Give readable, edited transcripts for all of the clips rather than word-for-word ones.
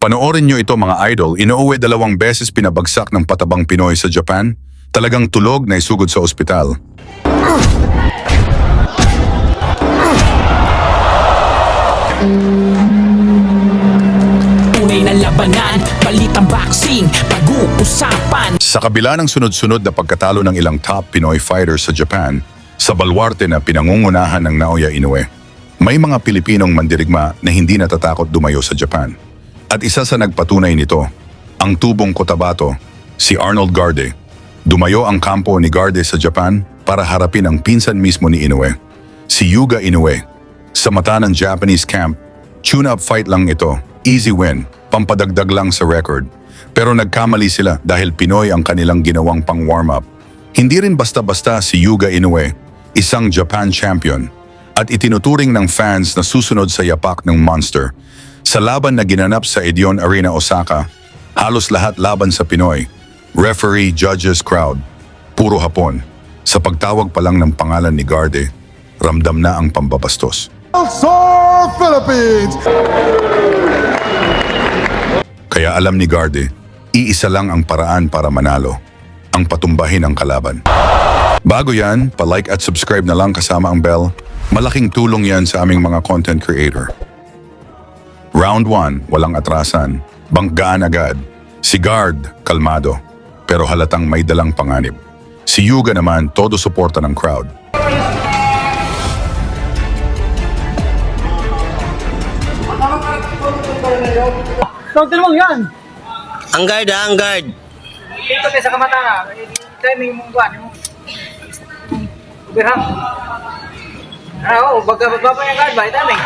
Panoorin nyo ito mga idol, inuuwi 2 beses pinabagsak ng patabang Pinoy sa Japan. Talagang tulog na isugod sa ospital. Tunay na labanan, balitang boxing, pag-uusapan. Sa kabila ng sunod-sunod na pagkatalo ng ilang top Pinoy fighters sa Japan, sa balwarte na pinangungunahan ng Naoya Inoue, may mga Pilipinong mandirigma na hindi natatakot dumayo sa Japan. At isa sa nagpatunay nito, ang tubong Cotabato, si Arnold Garde. Dumayo ang kampo ni Garde sa Japan para harapin ang pinsan mismo ni Inoue, si Yuga Inoue. Sa mata ng Japanese camp, tune-up fight lang ito, easy win, pampadagdag lang sa record. Pero nagkamali sila dahil Pinoy ang kanilang ginawang pang-warm-up. Hindi rin basta-basta si Yuga Inoue, isang Japan champion, at itinuturing ng fans na susunod sa yapak ng monster. Sa laban na ginanap sa Edion Arena, Osaka, halos lahat laban sa Pinoy. Referee, judges, crowd, puro Hapon. Sa pagtawag pa lang ng pangalan ni Garde, ramdam na ang pambabastos. Sir Philippines! Kaya alam ni Garde, iisa lang ang paraan para manalo, ang patumbahin ang kalaban. Bago yan, pa-like at subscribe na lang kasama ang bell. Malaking tulong yan sa aming mga content creator. Round 1, walang atrasan, banggaan agad. Si Guard, kalmado, pero halatang may dalang panganib. Si Yuga naman, todo suporta ng crowd. Counter mo yan. Ang guard ha, ang guard. Dito kayo sa kamata na. Timing mong buwan. Ubirhang. Oo, baga pa yung guard ba? Timing.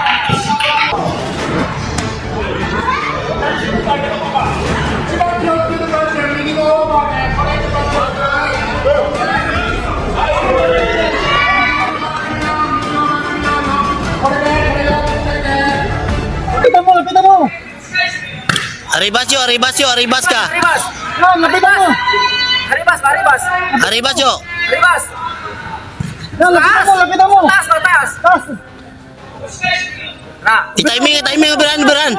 Lapitan mo. Arribas yo, arribas yo, arribas ka. Haribas. Lapitan mo. Haribas. Arribas yo. Haribas. Lapitan mo. Taas. Na. I-timing, beran, beran.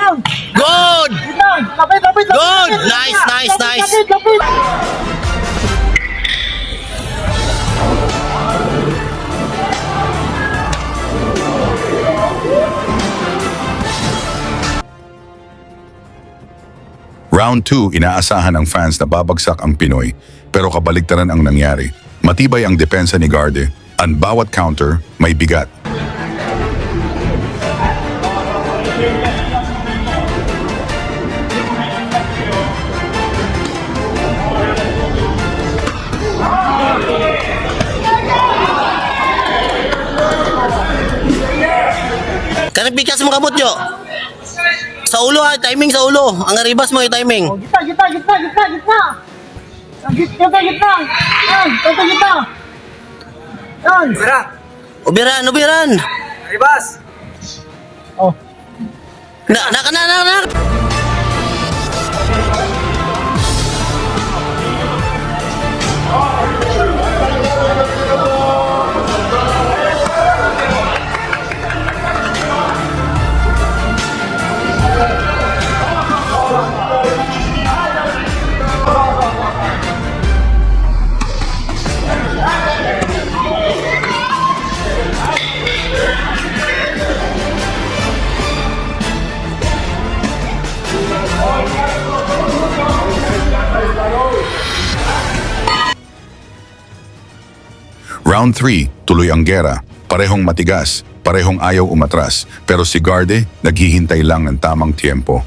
Good! Lapit. Good! Nice. Lapit. Round 2, inaasahan ng fans na babagsak ang Pinoy, pero kabaligtaran ang nangyari. Matibay ang depensa ni Garde, at bawat counter may bigat. Kanang bigas mo kamot yo. Sa ulo ha, timing sa ulo. Ang arribas mo yung timing. Gitna. Yan. Ubirhang. Ubiran. Haribas. Oh. Na. Round 3, tuloy ang gera. Parehong matigas, parehong ayaw umatras. Pero si Garde, naghihintay lang ng tamang tiempo.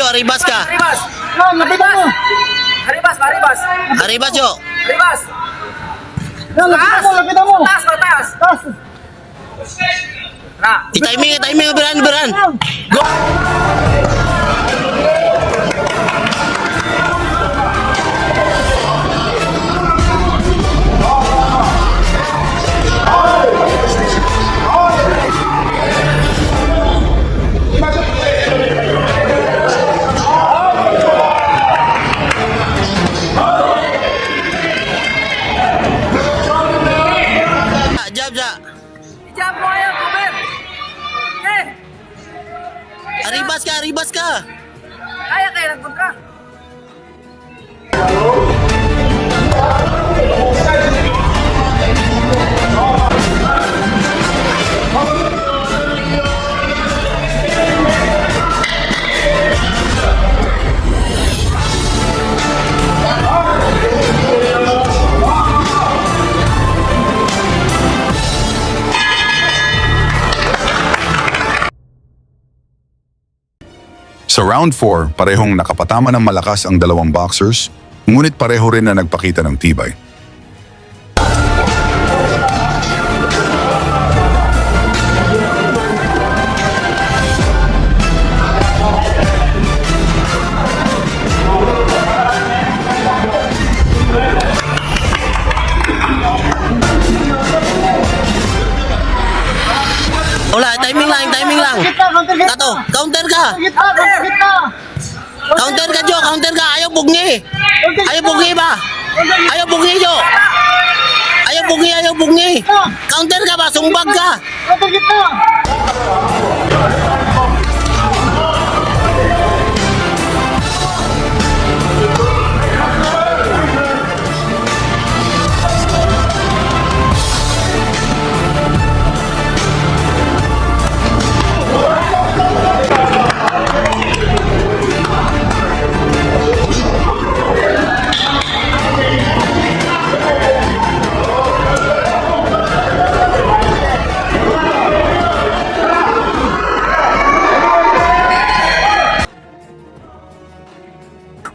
Arribas ka. Haribas. Lapitan mo. Haribas. Arribas yo. Haribas. Lapitan mo. Taas. Na. I-timing, beran. Go! Arribas ka! Kaya kayo nagpunta. Sa round 4, parehong nakapatama ng malakas ang dalawang boxers, ngunit pareho rin na nagpakita ng tibay. Wala, timing lang. Tato, counter ka! Counter ka, Jo! Counter ka! Ayaw bugni! Ayaw bugni ba? Ayaw bugni, Jo! Ayaw bugni! Counter ka ba? Sumbag ka!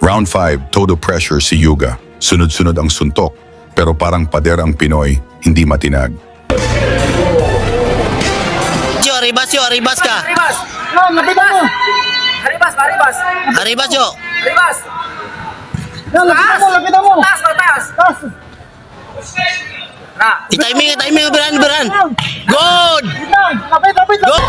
Round 5, todo pressure si Yuga. Sunod-sunod ang suntok, pero parang pader ang Pinoy, hindi matinag. Jo, arribas ka! Haribas! Haribas! Arribas, Jo! Haribas! Lapitan mo! Taas! Na! I-timing, Beran! Good! Lapit! Good!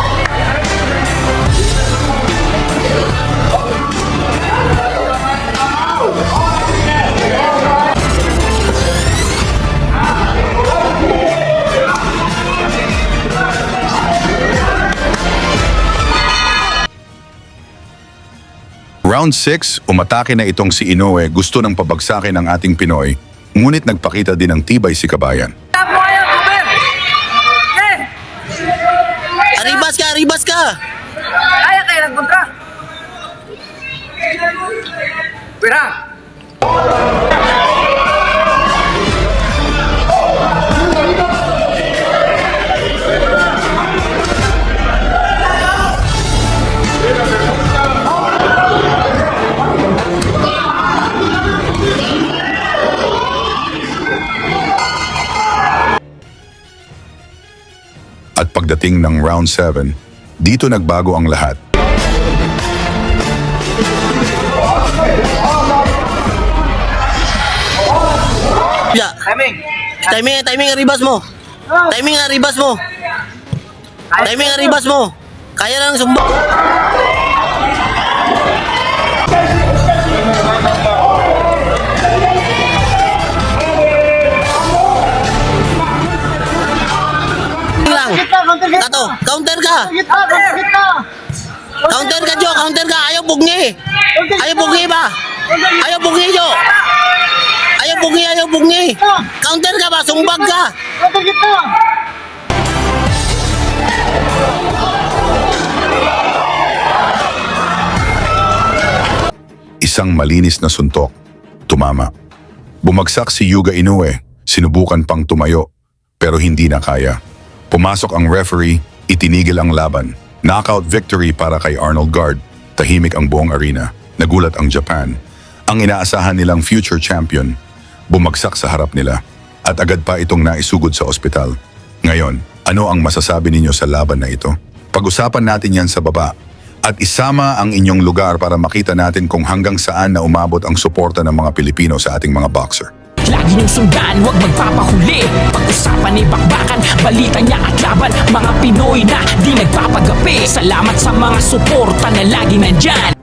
Round 6, umatake na itong si Inoue, gusto ng pabagsakin ng ating Pinoy, ngunit nagpakita din ng tibay si Kabayan. Tap mo kayo, Ruben! Arribas ka! Kaya kayo nagpunta. Pira! At pagdating ng round 7, dito nagbago ang lahat. Ja, timing arribas mo! Timing arribas mo! Kaya lang sumbag! Tato, counter ka! Counter ka, Jo! Counter ka! Ayaw bugni! Ayaw bugni ba? Ayaw bugni, Jo! Ayaw bugni! Counter ka ba? Sumbag ka! Isang malinis na suntok. Tumama. Bumagsak si Yuga Inoue, sinubukan pang tumayo, pero hindi na kaya. Pumasok ang referee, itinigil ang laban. Knockout victory para kay Arnold Guard. Tahimik ang buong arena. Nagulat ang Japan. Ang inaasahan nilang future champion, bumagsak sa harap nila at agad pa itong naisugod sa ospital. Ngayon, ano ang masasabi ninyo sa laban na ito? Pag-usapan natin yan sa baba at isama ang inyong lugar para makita natin kung hanggang saan na umabot ang suporta ng mga Pilipino sa ating mga boxer. Lagi niyong sundan, huwag magpapahuli. Pag-usapan ni bakbakan, balita niya at laban. Mga Pinoy na di nagpapagapi. Salamat sa mga suporta na lagi nandyan.